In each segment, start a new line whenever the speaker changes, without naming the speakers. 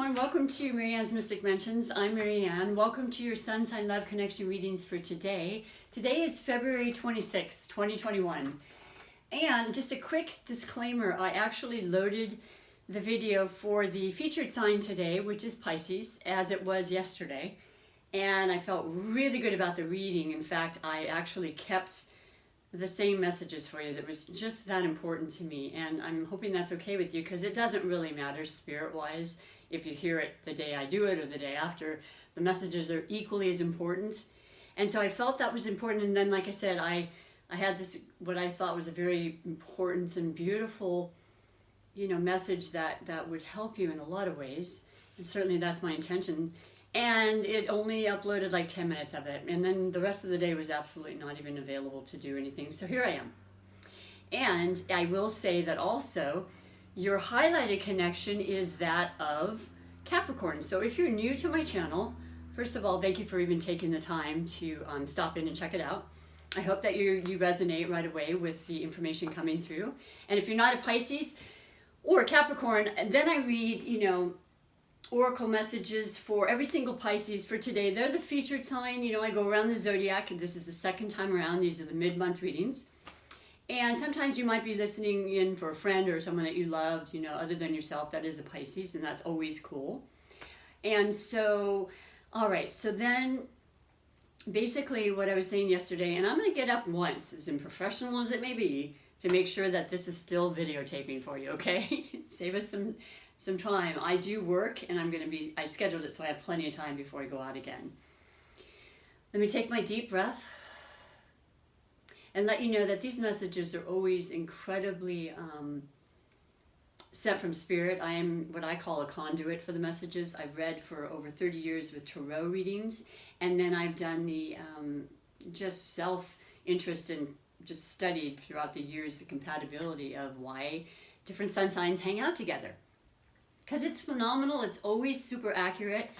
everyone, welcome to MaryAnne's Mystic Mentions. I'm MaryAnne. Welcome to your Sun Sign Love Connection readings for today. Today is February 26, 2021. And just a quick disclaimer, I actually loaded the video for the featured sign today, which is Pisces, as it was yesterday. And I felt really good about the reading. In fact, I actually kept the same messages for you. That was just that important to me, and I'm hoping that's okay with you, because it doesn't really matter spirit-wise if you hear it the day I do it or the day after. The messages are equally as important, and so I felt that was important. And then, like I said, I had this, what I thought was a very important and beautiful, message that would help you in a lot of ways, and certainly that's my intention. And it only uploaded like 10 minutes of it. And then the rest of the day was absolutely not even available to do anything. So here I am. And I will say that also, your highlighted connection is that of Capricorn. So if you're new to my channel, first of all, thank you for even taking the time to stop in and check it out. I hope that you resonate right away with the information coming through. And if you're not a Pisces or a Capricorn, then I read, oracle messages for every single Pisces for today. They're the featured sign. I go around the zodiac, and this is the second time around. These are the mid-month readings. And sometimes you might be listening in for a friend or someone that you loved, other than yourself, that is a Pisces, and that's always cool. And so, all right, so then basically what I was saying yesterday, and I'm going to get up once, as unprofessional as it may be, to make sure that this is still videotaping for you, okay? Save us some time. I do work, and I scheduled it so I have plenty of time before I go out again. Let me take my deep breath and let you know that these messages are always incredibly sent from Spirit. I am what I call a conduit for the messages. I've read for over 30 years with tarot readings, and then I've done the just self-interest and just studied throughout the years the compatibility of why different sun signs hang out together. Because it's phenomenal, it's always super accurate,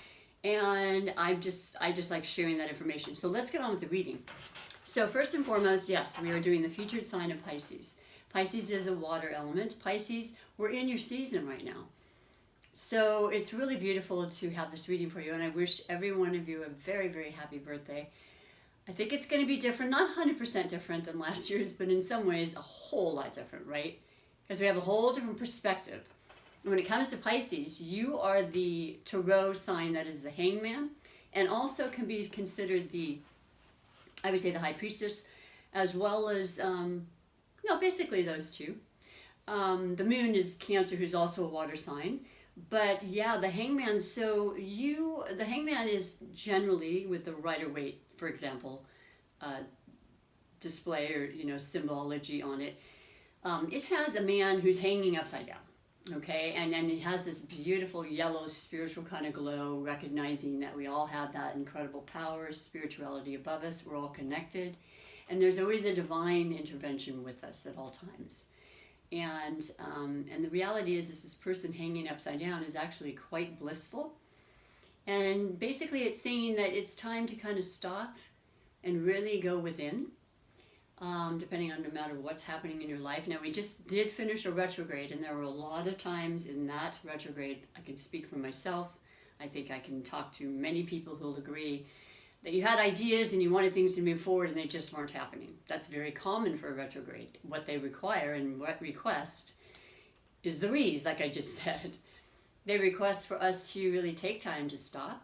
and I just like sharing that information. So let's get on with the reading. So first and foremost, yes, we are doing the featured sign of Pisces. Pisces is a water element. Pisces, we're in your season right now. So it's really beautiful to have this reading for you, and I wish every one of you a very, very happy birthday. I think it's going to be different, not 100% different than last year's, but in some ways a whole lot different, right? Because we have a whole different perspective. When it comes to Pisces, you are the tarot sign that is the hangman, and also can be considered I would say the high priestess, as well as, basically those two. The moon is Cancer, who's also a water sign. But yeah, the hangman, the hangman is generally with the Rider-Waite, for example, display or, symbology on it. It has a man who's hanging upside down. Okay, and then it has this beautiful yellow spiritual kind of glow, recognizing that we all have that incredible power, spirituality above us. We're all connected, and there's always a divine intervention with us at all times. And the reality is this person hanging upside down is actually quite blissful. And basically, it's saying that it's time to kind of stop and really go within. Depending on no matter what's happening in your life. Now, we just did finish a retrograde, and there were a lot of times in that retrograde, I can speak for myself, I think I can talk to many people who'll agree, that you had ideas and you wanted things to move forward and they just weren't happening. That's very common for a retrograde. What they require and what request is the re's, like I just said. They request for us to really take time to stop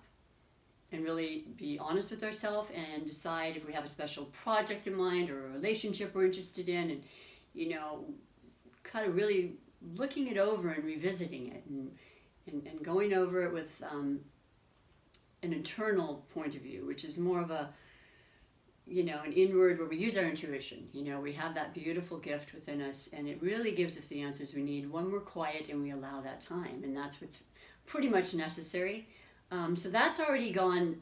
and really be honest with ourselves and decide if we have a special project in mind or a relationship we're interested in, and kind of really looking it over and revisiting it and going over it with an internal point of view, which is more of a an inward, where we use our intuition. We have that beautiful gift within us, and it really gives us the answers we need when we're quiet and we allow that time, and that's what's pretty much necessary. So that's already gone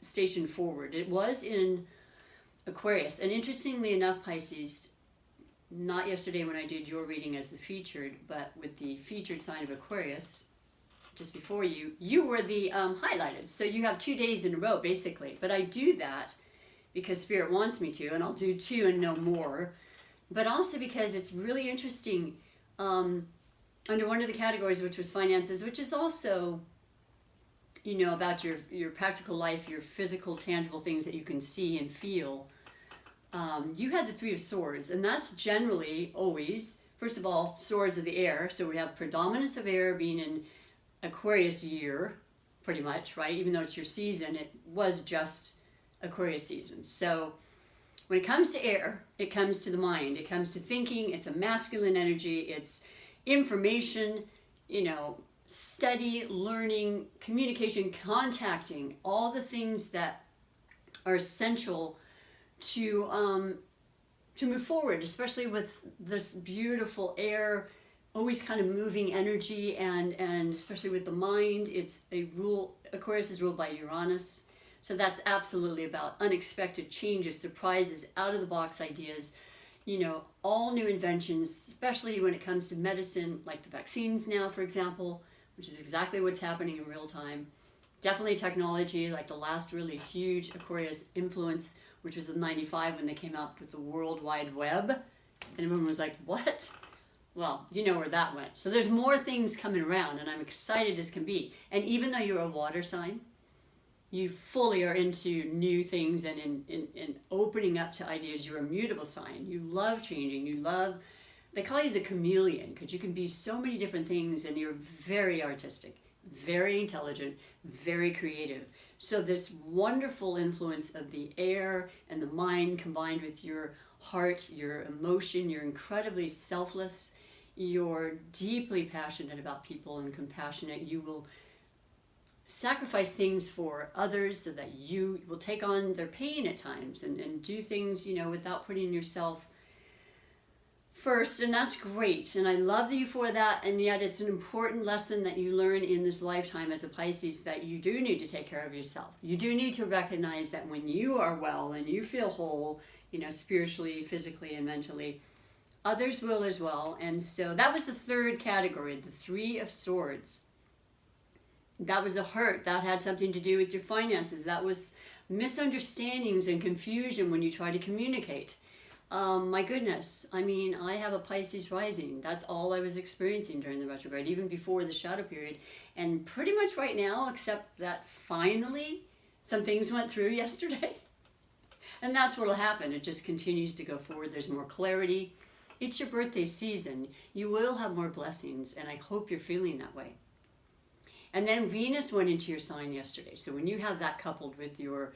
station forward. It was in Aquarius. And interestingly enough, Pisces, not yesterday when I did your reading as the featured, but with the featured sign of Aquarius, just before you were the highlighted. So you have 2 days in a row, basically. But I do that because Spirit wants me to, and I'll do 2 and no more. But also because it's really interesting under one of the categories, which was finances, which is also about your practical life, your physical, tangible things that you can see and feel, you had the Three of Swords, and that's generally always, first of all, swords of the air. So we have predominance of air being in Aquarius year, pretty much, right? Even though it's your season, it was just Aquarius season. So when it comes to air, it comes to the mind. It comes to thinking. It's a masculine energy. It's information, study, learning, communication, contacting, all the things that are essential to move forward, especially with this beautiful air, always kind of moving energy, and especially with the mind. Aquarius is ruled by Uranus. So that's absolutely about unexpected changes, surprises, out of the box ideas, all new inventions, especially when it comes to medicine, like the vaccines now, for example, which is exactly what's happening in real time. Definitely technology, like the last really huge Aquarius influence, which was in '95 when they came out with the World Wide Web. And everyone was like, what? Well, you know where that went. So there's more things coming around, and I'm excited as can be. And even though you're a water sign, you fully are into new things and in opening up to ideas. You're a mutable sign. You love changing. They call you the chameleon, because you can be so many different things, and you're very artistic, very intelligent, very creative. So this wonderful influence of the air and the mind combined with your heart, your emotion, you're incredibly selfless, you're deeply passionate about people and compassionate. You will sacrifice things for others so that you will take on their pain at times and do things, without putting yourself first, and that's great, and I love you for that. And yet it's an important lesson that you learn in this lifetime as a Pisces, that you do need to take care of yourself. You do need to recognize that when you are well and you feel whole, spiritually, physically, and mentally, others will as well. And so that was the third category, the Three of Swords. That was a hurt. That had something to do with your finances. That was misunderstandings and confusion when you try to communicate. My goodness, I have a Pisces rising. That's all I was experiencing during the retrograde, even before the shadow period. And pretty much right now, except that finally some things went through yesterday. And that's what will happen. It just continues to go forward. There's more clarity. It's your birthday season. You will have more blessings, and I hope you're feeling that way. And then Venus went into your sign yesterday. So when you have that coupled with your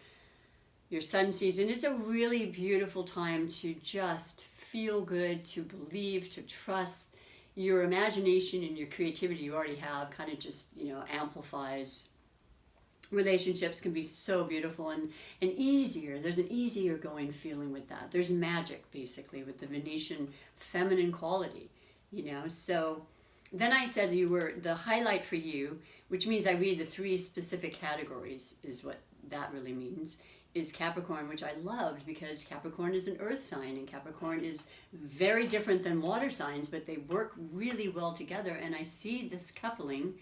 sun season, it's a really beautiful time to just feel good, to believe, to trust. Your imagination and your creativity you already have kind of just, amplifies. Relationships can be so beautiful and easier. There's an easier going feeling with that. There's magic, basically, with the Venetian feminine quality, So then I said you were the highlight for you, which means I read the three specific categories, is what that really means, is Capricorn, which I loved because Capricorn is an earth sign, and Capricorn is very different than water signs, but they work really well together. And I see this coupling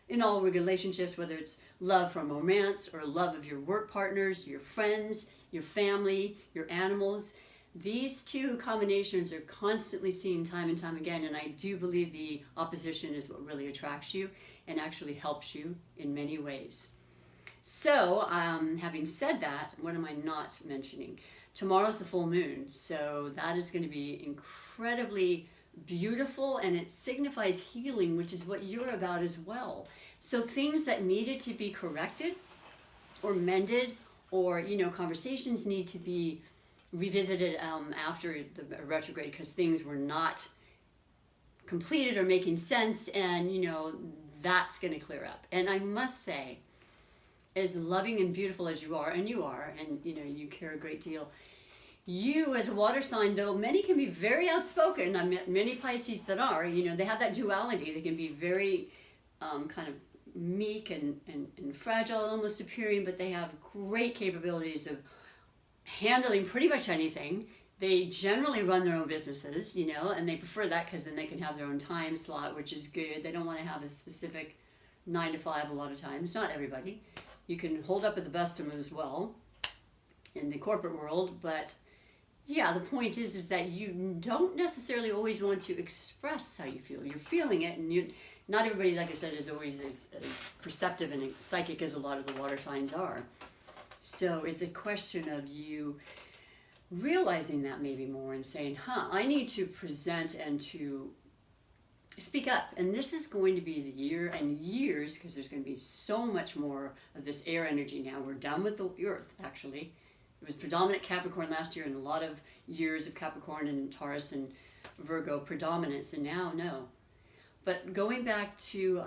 in all relationships, whether it's love from romance or love of your work partners, your friends, your family, your animals. These two combinations are constantly seen time and time again, and I do believe the opposition is what really attracts you and actually helps you in many ways. So, having said that, what am I not mentioning? Tomorrow's the full moon, so that is going to be incredibly beautiful, and it signifies healing, which is what you're about as well. So things that needed to be corrected or mended, or conversations need to be revisited after the retrograde because things were not completed or making sense, and that's going to clear up. And I must say, as loving and beautiful as you are, and you care a great deal, you as a water sign, though many can be very outspoken, I met many Pisces that are, they have that duality. They can be very kind of meek and fragile, almost appearing, but they have great capabilities of handling pretty much anything. They generally run their own businesses, and they prefer that because then they can have their own time slot, which is good. They don't want to have a specific 9 to 5 a lot of times. Not everybody. You can hold up at the best of them as well in the corporate world, but yeah, the point is that you don't necessarily always want to express how you feel. You're feeling it, and not everybody, like I said, is always as perceptive and psychic as a lot of the water signs are. So it's a question of you realizing that maybe more and saying, I need to present and to speak up. And this is going to be the year and years, because there's going to be so much more of this air energy now. We're done with the earth, actually. It was predominant Capricorn last year, and a lot of years of Capricorn and Taurus and Virgo predominance, and now no. But going back to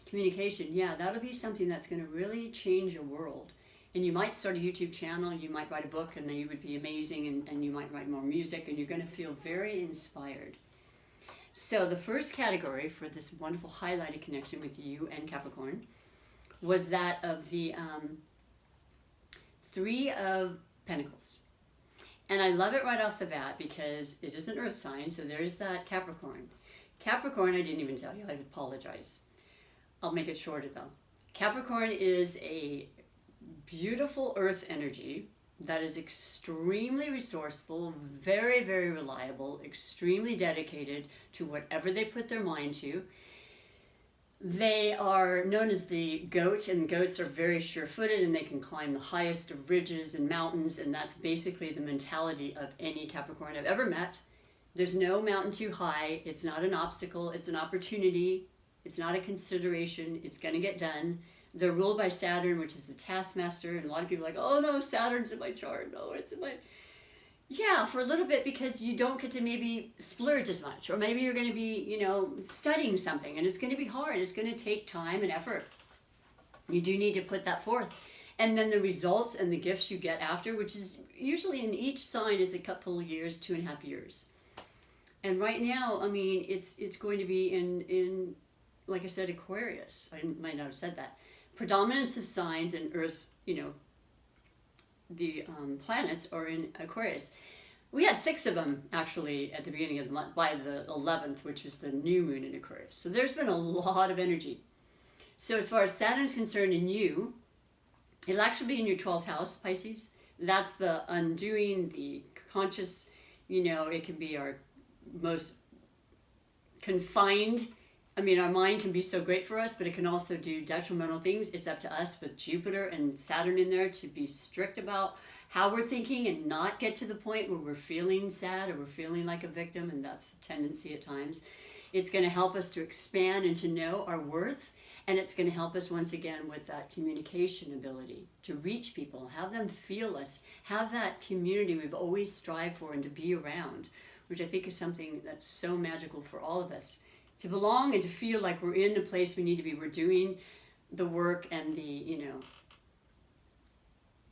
communication, yeah, that'll be something that's going to really change your world. And you might start a YouTube channel, you might write a book, and then you would be amazing, and you might write more music, and you're going to feel very inspired. So the first category for this wonderful highlighted connection with you and Capricorn was that of the Three of Pentacles. And I love it right off the bat because it is an earth sign, so there's that Capricorn. Capricorn, I didn't even tell you, I apologize. I'll make it shorter though. Capricorn is a beautiful earth energy that is extremely resourceful, very, very reliable, extremely dedicated to whatever they put their mind to. They are known as the goat, and goats are very sure-footed, and they can climb the highest of ridges and mountains, and that's basically the mentality of any Capricorn I've ever met. There's no mountain too high. It's not an obstacle. It's an opportunity. It's not a consideration. It's going to get done. They're ruled by Saturn, which is the taskmaster, and a lot of people are like, oh no, Saturn's in my chart. No, it's in my... Yeah, for a little bit, because you don't get to maybe splurge as much, or maybe you're going to be, studying something, and it's going to be hard. It's going to take time and effort. You do need to put that forth. And then the results and the gifts you get after, which is usually in each sign, it's a couple of years, 2.5 years. And right now, I mean, it's going to be in like I said, Aquarius. I might not have said that. Predominance of signs and Earth, the planets are in Aquarius. We had 6 of them actually at the beginning of the month, by the 11th, which is the new moon in Aquarius. So there's been a lot of energy. So as far as Saturn is concerned in you, it'll actually be in your 12th house, Pisces. That's the undoing, the conscious, it can be our most confined. I mean, our mind can be so great for us, but it can also do detrimental things. It's up to us with Jupiter and Saturn in there to be strict about how we're thinking and not get to the point where we're feeling sad or we're feeling like a victim, and that's a tendency at times. It's going to help us to expand and to know our worth, and it's going to help us once again with that communication ability to reach people, have them feel us, have that community we've always strived for and to be around, which I think is something that's so magical for all of us. To belong and to feel like we're in the place we need to be. We're doing the work and the,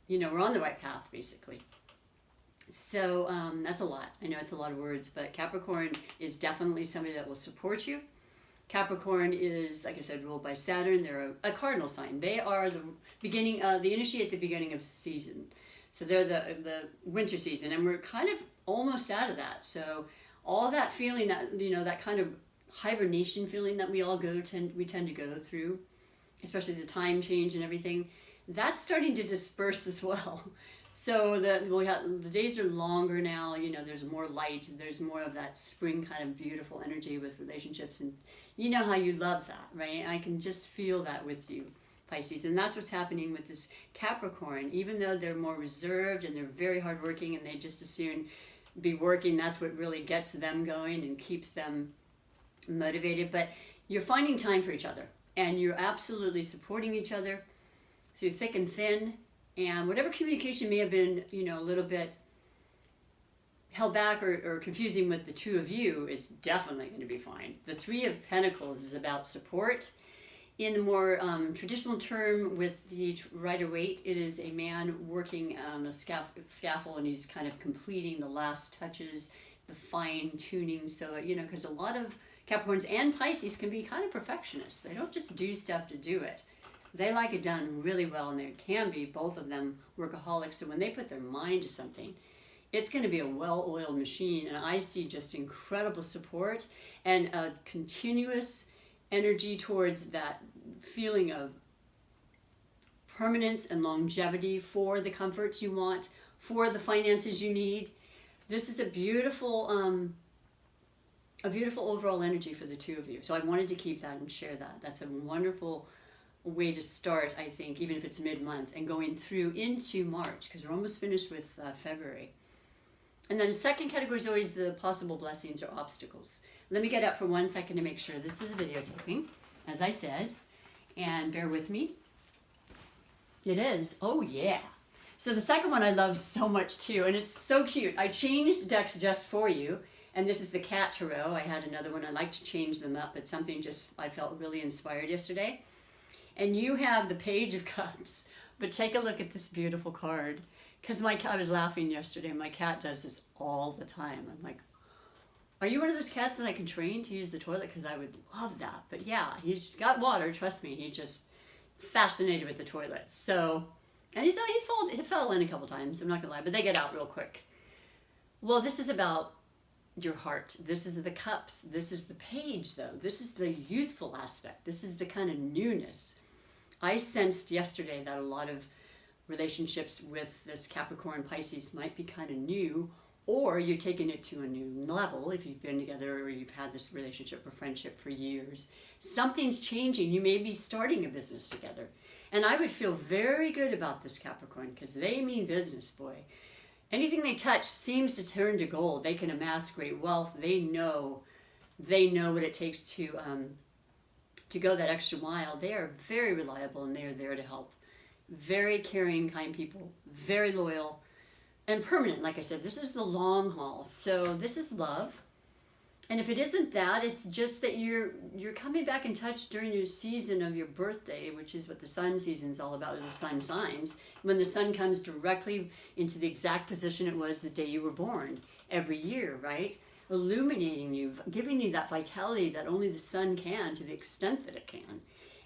we're on the right path, basically. So that's a lot. I know it's a lot of words, but Capricorn is definitely somebody that will support you. Capricorn is, like I said, ruled by Saturn. They're a cardinal sign. They are the beginning, they initiate the beginning of season. So they're the winter season, and we're kind of almost out of that. So all that feeling that, that kind of hibernation feeling that we all tend to go through, especially the time change and everything, that's starting to disperse as well. So the days are longer now. There's more light. There's more of that spring kind of beautiful energy with relationships, and you know how you love that, right? I can just feel that with you, Pisces, and that's what's happening with this Capricorn. Even though they're more reserved and they're very hardworking and they just as soon be working, that's what really gets them going and keeps them motivated. But you're finding time for each other, and you're absolutely supporting each other through thick and thin. And whatever communication may have been, a little bit held back or confusing with the two of you is definitely going to be fine. The Three of Pentacles is about support. In the more traditional term with the Rider-Waite, it is a man working on a scaffold, and he's kind of completing the last touches, the fine tuning. So, because a lot of Capricorns and Pisces can be kind of perfectionists. They don't just do stuff to do it. They like it done really well, and they can be, both of them, workaholics. So when they put their mind to something, it's going to be a well-oiled machine. And I see just incredible support and a continuous energy towards that feeling of permanence and longevity for the comforts you want, for the finances you need. This is a beautiful overall energy for the two of you. So I wanted to keep that and share that. That's a wonderful way to start, I think, even if it's mid-month, and going through into March, because we're almost finished with February. And then the second category is always the possible blessings or obstacles. Let me get up for 1 second to make sure this is videotaping, as I said, and bear with me. It is. Oh, yeah. So the second one I love so much, too, and it's so cute. I changed decks just for you, and this is the Cat Tarot. I had another one. I like to change them up, but something just I felt really inspired yesterday. And you have the Page of Cups, but take a look at this beautiful card. Because I was laughing yesterday. My cat does this all the time. I'm like, are you one of those cats that I can train to use the toilet? Because I would love that. But yeah, he's got water. Trust me, he's just fascinated with the toilet. So, and he fell in a couple times. I'm not gonna lie, but they get out real quick. Well, this is about your heart. This is the cups. This is the page, though. This is the youthful aspect. This is the kind of newness. I sensed yesterday that a lot of relationships with this Capricorn Pisces might be kind of new, or you're taking it to a new level if you've been together or you've had this relationship or friendship for years. Something's changing. You may be starting a business together. And I would feel very good about this Capricorn, because they mean business, boy. Anything they touch seems to turn to gold. They can amass great wealth. They know what it takes to go that extra mile. They are very reliable, and they are there to help. Very caring, kind people, very loyal, and permanent. Like I said, this is the long haul. So this is love. And if it isn't that, it's just that you're coming back in touch during your season of your birthday, which is what the sun season is all about, the sun signs. When the sun comes directly into the exact position it was the day you were born every year, right? Illuminating you, giving you that vitality that only the sun can, to the extent that it can.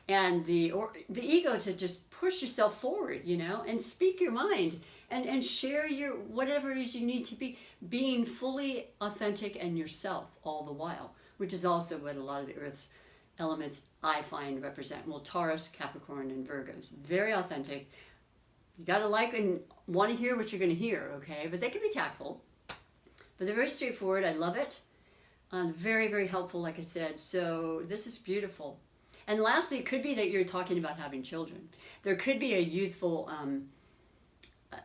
And the ego to just push yourself forward, and speak your mind and share your whatever it is you need to be, being fully authentic and yourself all the while, which is also what a lot of the earth elements I find represent. Well, Taurus, Capricorn, and Virgos, very authentic. You got to like and want to hear what you're going to hear, okay? But they can be tactful, but they're very straightforward. I love it. Very, very helpful, like I said. So this is beautiful. And lastly, it could be that you're talking about having children. There could be a youthful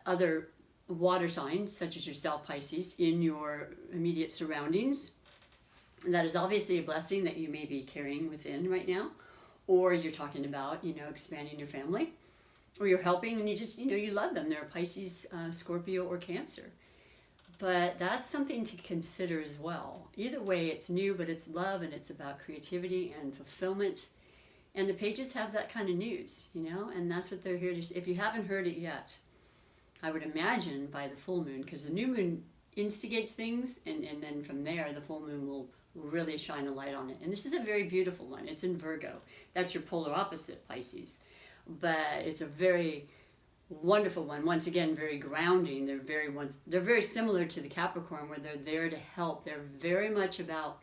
other water sign, such as yourself, Pisces, in your immediate surroundings. And that is obviously a blessing that you may be carrying within right now. Or you're talking about, expanding your family. Or you're helping and you just, you love them. They're Pisces, Scorpio, or Cancer. But that's something to consider as well. Either way, it's new, but it's love, and it's about creativity and fulfillment. And the pages have that kind of news, and that's what they're here to. If you haven't heard it yet, I would imagine by the full moon, because the new moon instigates things, and then from there, the full moon will really shine a light on it. And this is a very beautiful one. It's in Virgo. That's your polar opposite, Pisces. But it's a very wonderful one. Once again, very grounding. They're very similar to the Capricorn, where they're there to help. They're very much about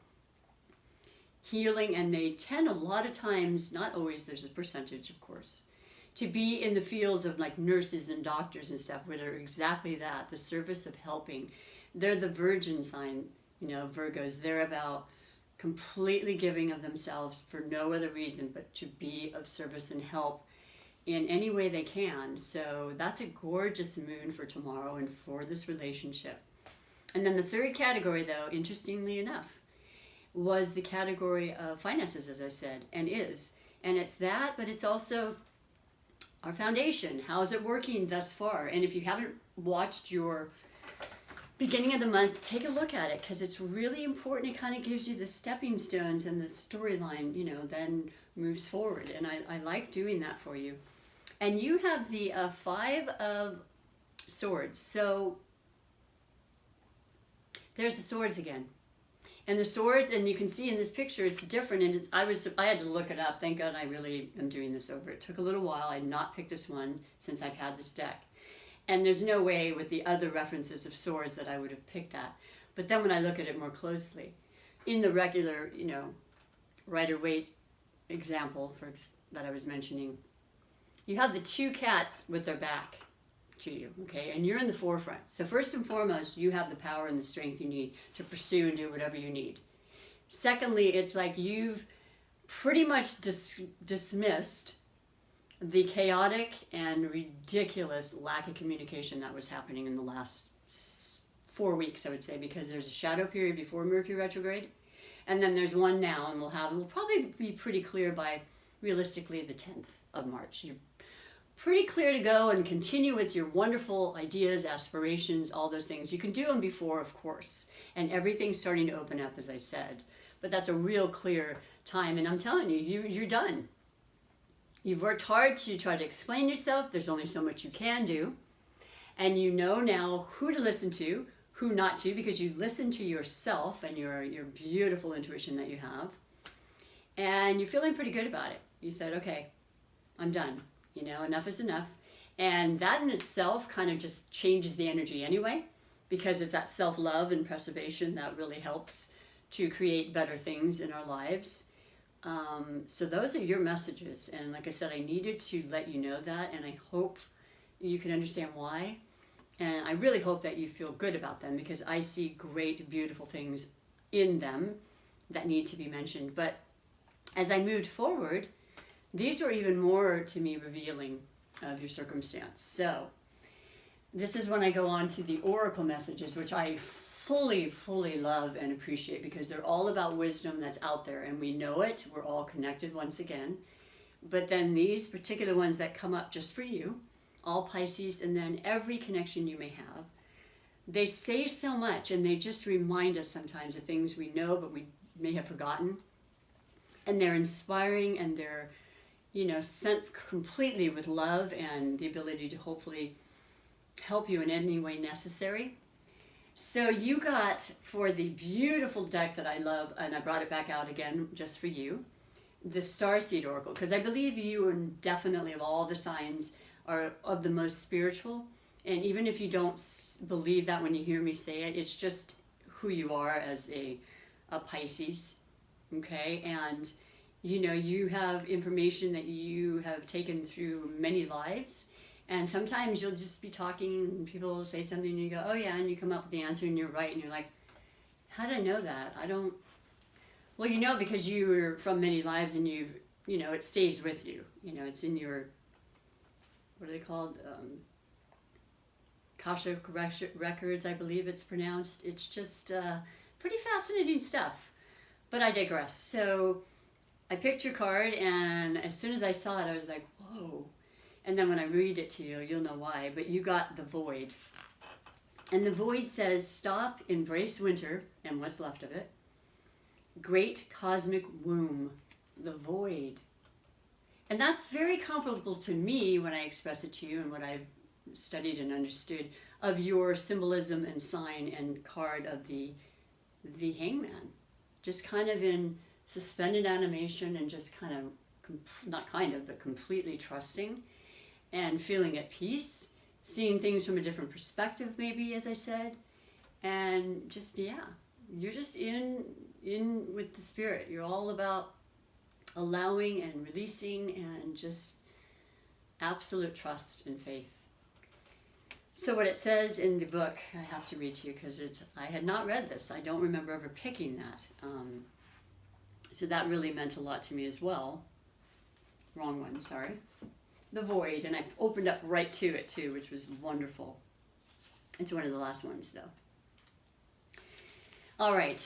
healing, and they tend a lot of times, not always, there's a percentage of course, to be in the fields of like nurses and doctors and stuff, where they're exactly that, the service of helping. They're the virgin sign, Virgos. They're about completely giving of themselves for no other reason but to be of service and help in any way they can. So that's a gorgeous moon for tomorrow and for this relationship. And then the third category, though, interestingly enough, was the category of finances, as I said, and is. And it's that, but it's also our foundation. How is it working thus far? And if you haven't watched your beginning of the month, take a look at it, because it's really important. It kind of gives you the stepping stones, and the storyline, then moves forward. And I like doing that for you. And you have the 5 of Swords. So there's the swords again. And the swords, and you can see in this picture, it's different. And I had to look it up. Thank God I really am doing this over. It took a little while. I had not picked this one since I've had this deck. And there's no way with the other references of swords that I would have picked that. But then when I look at it more closely, in the regular, Rider-Waite example that I was mentioning, you have the 2 cats with their back to you, okay? And you're in the forefront. So first and foremost, you have the power and the strength you need to pursue and do whatever you need. Secondly, it's like you've pretty much dismissed the chaotic and ridiculous lack of communication that was happening in the last 4 weeks, I would say, because there's a shadow period before Mercury retrograde, and then there's one now, and we'll probably be pretty clear by realistically the 10th of March. You're pretty clear to go and continue with your wonderful ideas, aspirations, all those things. You can do them before, of course, and everything's starting to open up, as I said. But that's a real clear time, and I'm telling you, you're done. You've worked hard to try to explain yourself. There's only so much you can do. And you know now who to listen to, who not to, because you listen to yourself and your beautiful intuition that you have. And you're feeling pretty good about it. You said, okay, I'm done. You know, enough is enough. And that in itself kind of just changes the energy anyway, because it's that self-love and preservation that really helps to create better things in our lives. So those are your messages. And like I said, I needed to let you know that, and I hope you can understand why. And I really hope that you feel good about them, because I see great, beautiful things in them that need to be mentioned. But as I moved forward, these were even more to me revealing of your circumstance. So this is when I go on to the oracle messages, which I fully love and appreciate, because they're all about wisdom that's out there, and we know it. We're all connected once again. But then these particular ones that come up just for you, all Pisces, and then every connection you may have, they say so much, and they just remind us sometimes of things we know but we may have forgotten. And they're inspiring, and they're, you know, sent completely with love and the ability to hopefully help you in any way necessary. So you got, for the beautiful deck that I love, and I brought it back out again just for you, the Starseed Oracle, because I believe you, and definitely of all the signs, are of the most spiritual. And even if you don't believe that when you hear me say it, it's just who you are as a Pisces, okay? And you know, you have information that you have taken through many lives, and sometimes you'll just be talking and people will say something and you go, oh yeah, and you come up with the answer and you're right, and you're like, how did I know that? Well, you know, because you were from many lives, and you know, it stays with you. You know, it's in your, what are they called? Akashic records, I believe it's pronounced. It's just pretty fascinating stuff. But I digress. So I picked your card, and as soon as I saw it, I was like, whoa. And then when I read it to you, you'll know why. But you got the Void. And the Void says, stop, embrace winter, and what's left of it. Great cosmic womb, the Void. And that's very comparable to me when I express it to you, and what I've studied and understood of your symbolism and sign and card of the Hangman. Just kind of in suspended animation, and just kind of, but completely trusting and feeling at peace, seeing things from a different perspective maybe, as I said, and just, yeah, you're just in with the spirit. You're all about allowing and releasing and just absolute trust and faith. So what it says in the book, I have to read to you because I had not read this. I don't remember ever picking that. So that really meant a lot to me as well. Wrong one, sorry. The Void, and I opened up right to it too, which was wonderful. It's one of the last ones though. All right,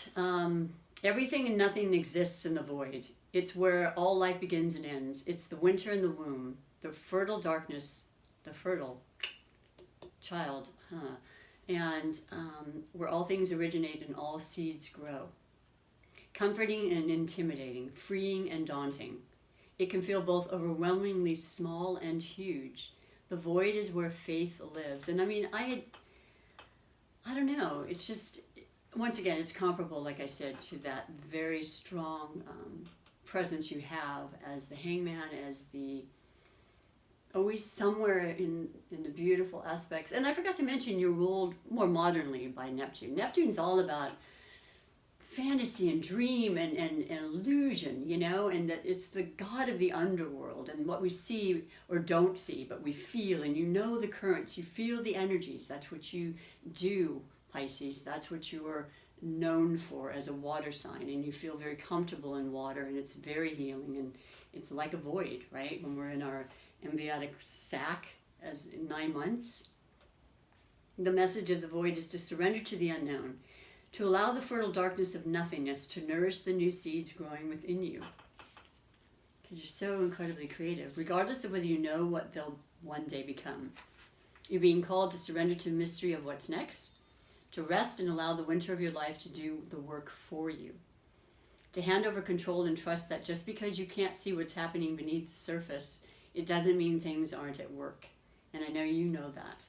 everything and nothing exists in the Void. It's where all life begins and ends. It's the winter in the womb, the fertile darkness, the fertile child, and where all things originate and all seeds grow. Comforting and intimidating, freeing and daunting. It can feel both overwhelmingly small and huge. The Void is where faith lives. And I mean, I don't know, it's just, once again, it's comparable, like I said, to that very strong presence you have as the Hangman, as the always somewhere in the beautiful aspects. And I forgot to mention, you're ruled more modernly by Neptune. Neptune's all about fantasy and dream and illusion, you know, and that it's the god of the underworld and what we see or don't see, but we feel, and you know the currents, you feel the energies. That's what you do, Pisces. That's what you are known for as a water sign, and you feel very comfortable in water, and it's very healing, and it's like a void, right? When we're in our embryonic sac as in 9 months, the message of the void is to surrender to the unknown, to allow the fertile darkness of nothingness to nourish the new seeds growing within you. Because you're so incredibly creative, regardless of whether you know what they'll one day become. You're being called to surrender to the mystery of what's next, to rest and allow the winter of your life to do the work for you, to hand over control and trust that just because you can't see what's happening beneath the surface, it doesn't mean things aren't at work. And I know you know that.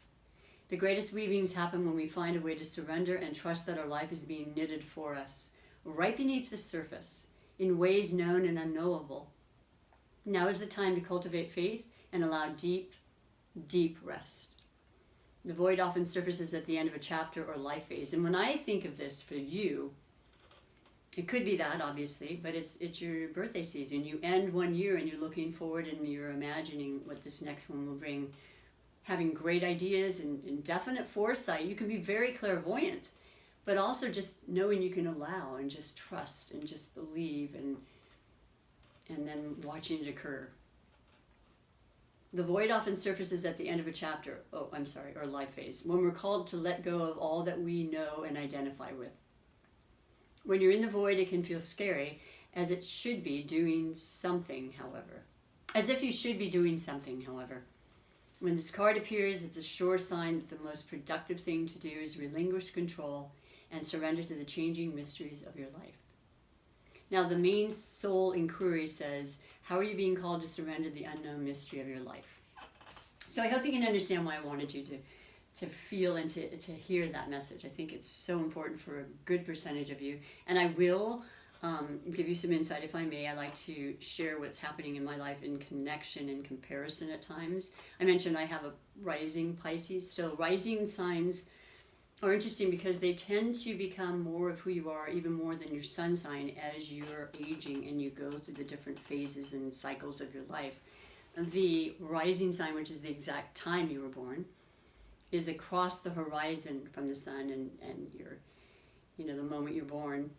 The greatest weavings happen when we find a way to surrender and trust that our life is being knitted for us, right beneath the surface, in ways known and unknowable. Now is the time to cultivate faith and allow deep, deep rest. The void often surfaces at the end of a chapter or life phase. And when I think of this for you, it could be that, obviously, but it's your birthday season. You end one year and you're looking forward and you're imagining what this next one will bring. Having great ideas and definite foresight. You can be very clairvoyant, but also just knowing you can allow and just trust and just believe and then watching it occur. The void often surfaces at the end of a chapter, or life phase, when we're called to let go of all that we know and identify with. When you're in the void, it can feel scary, as it should be doing something, however. As if you should be doing something, however. When this card appears, it's a sure sign that the most productive thing to do is relinquish control and surrender to the changing mysteries of your life. Now, the main soul inquiry says, how are you being called to surrender the unknown mystery of your life? So I hope you can understand why I wanted you to feel and to hear that message. I think it's so important for a good percentage of you. And I will give you some insight, if I may. I like to share what's happening in my life in connection and comparison at times. I mentioned I have a rising Pisces. So rising signs are interesting because they tend to become more of who you are, even more than your sun sign, as you're aging and you go through the different phases and cycles of your life. The rising sign, which is the exact time you were born, is across the horizon from the sun and your, the moment you're born.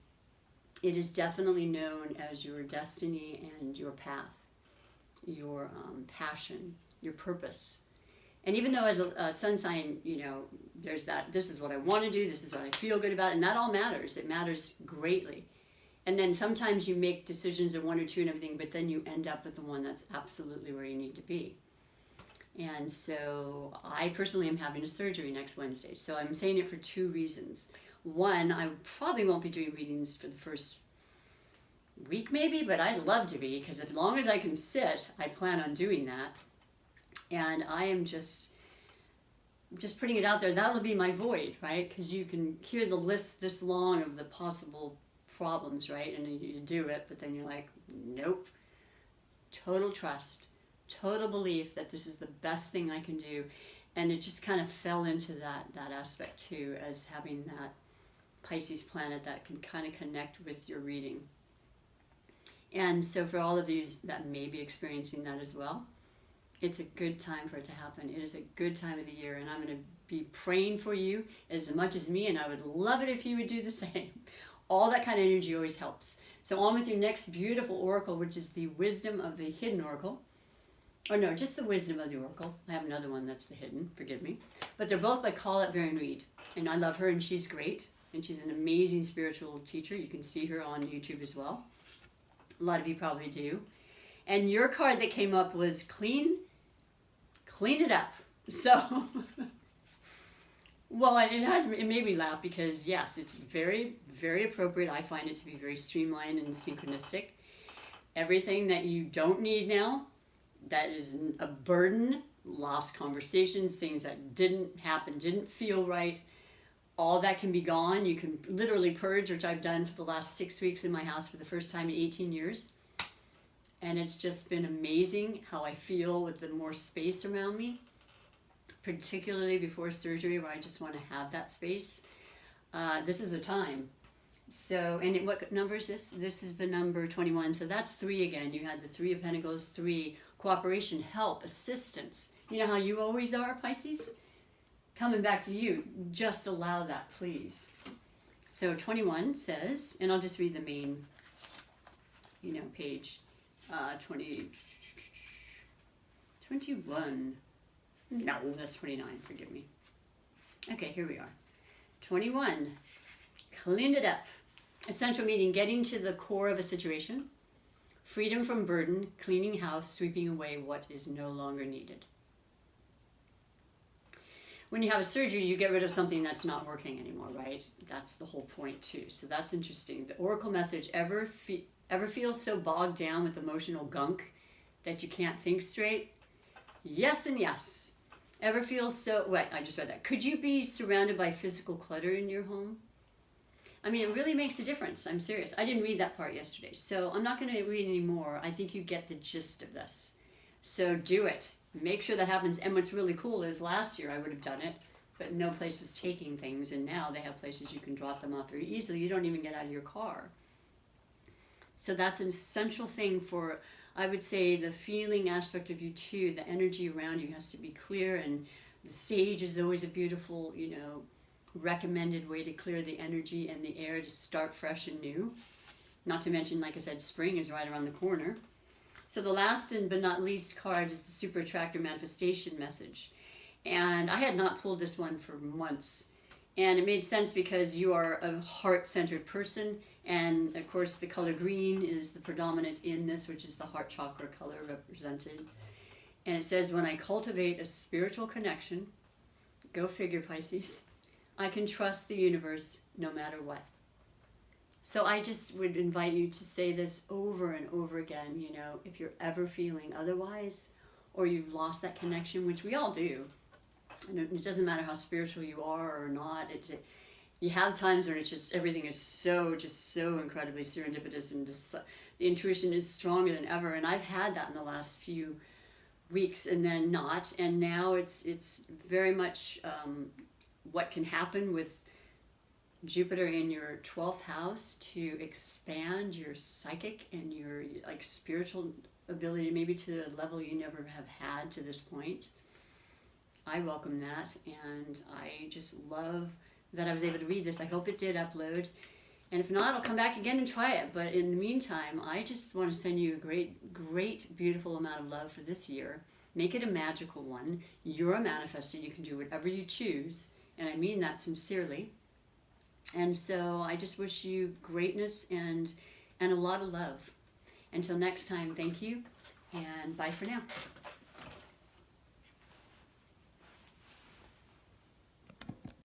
It is definitely known as your destiny and your path, your passion, your purpose. And even though as a sun sign, there's that, this is what I want to do, this is what I feel good about, and that all matters. It matters greatly. And then sometimes you make decisions of one or two and everything, but then you end up with the one that's absolutely where you need to be. And so I personally am having a surgery next Wednesday. So I'm saying it for two reasons. One, I probably won't be doing readings for the first week maybe, but I'd love to be, because as long as I can sit, I plan on doing that. And I am just putting it out there. That'll be my void, right? Because you can hear the list this long of the possible problems, right? And you do it, but then you're like, nope. Total trust, total belief that this is the best thing I can do. And it just kind of fell into that aspect too, as having that Pisces planet that can kind of connect with your reading. And so for all of you that may be experiencing that as well, it's a good time for it to happen. It is a good time of the year, and I'm going to be praying for you as much as me, and I would love it if you would do the same. All that kind of energy always helps. So on with your next beautiful oracle, which is the Wisdom of the Hidden Oracle. Or no, just the Wisdom of the Oracle. I have another one that's the Hidden, forgive me. But they're both by Colette Baron Reed, and I love her, and she's great. And she's an amazing spiritual teacher. You can see her on YouTube as well. A lot of you probably do. And your card that came up was clean it up. So, well, it made me laugh because, yes, it's very, very appropriate. I find it to be very streamlined and synchronistic. Everything that you don't need now, that is a burden, lost conversations, things that didn't happen, didn't feel right, all that can be gone. You can literally purge, which I've done for the last 6 weeks in my house for the first time in 18 years. And it's just been amazing how I feel with the more space around me, particularly before surgery where I just want to have that space. This is the time. So, and what number is this? This is the number 21. So that's 3 again. You had the 3 of Pentacles, 3, cooperation, help, assistance. You know how you always are, Pisces? Coming back to you. Just allow that, please. So 21 says, and I'll just read the main, page 21. No, that's 29. Forgive me. Okay, here we are. 21. Clean it up. Essential meaning, getting to the core of a situation. Freedom from burden, cleaning house, sweeping away what is no longer needed. When you have a surgery, you get rid of something that's not working anymore, right? That's the whole point too. So that's interesting. The oracle message, ever feel so bogged down with emotional gunk that you can't think straight? Yes and yes. Ever feel so, wait, I just read that. Could you be surrounded by physical clutter in your home? I mean, it really makes a difference. I'm serious. I didn't read that part yesterday, so I'm not going to read any more. I think you get the gist of this. So do it. Make sure that happens. And what's really cool is last year I would have done it, but no place was taking things, and now they have places you can drop them off very easily. You don't even get out of your car. So that's an essential thing for, I would say, the feeling aspect of you too. The energy around you has to be clear, and the sage is always a beautiful, recommended way to clear the energy and the air to start fresh and new. Not to mention, like I said, spring is right around the corner. So the last and but not least card is the Super Attractor Manifestation message. And I had not pulled this one for months. And it made sense because you are a heart-centered person. And of course the color green is the predominant in this, which is the heart chakra color represented. And it says, when I cultivate a spiritual connection, go figure, Pisces, I can trust the universe no matter what. So I just would invite you to say this over and over again, if you're ever feeling otherwise, or you've lost that connection, which we all do. And it doesn't matter how spiritual you are or not. You have times when it's just, everything is so incredibly serendipitous, and just, the intuition is stronger than ever. And I've had that in the last few weeks, and then not. And now it's very much what can happen with Jupiter in your 12th house to expand your psychic and your spiritual ability, maybe to a level you never have had to this point. I welcome that, and I just love that I was able to read this. I hope it did upload, and if not, I'll come back again and try it. But in the meantime, I just want to send you a great, beautiful amount of love for this year. Make it a magical one. You're a manifestor. You can do whatever you choose, and I mean that sincerely. And so I just wish you greatness and a lot of love. Until next time, thank you, and bye for now.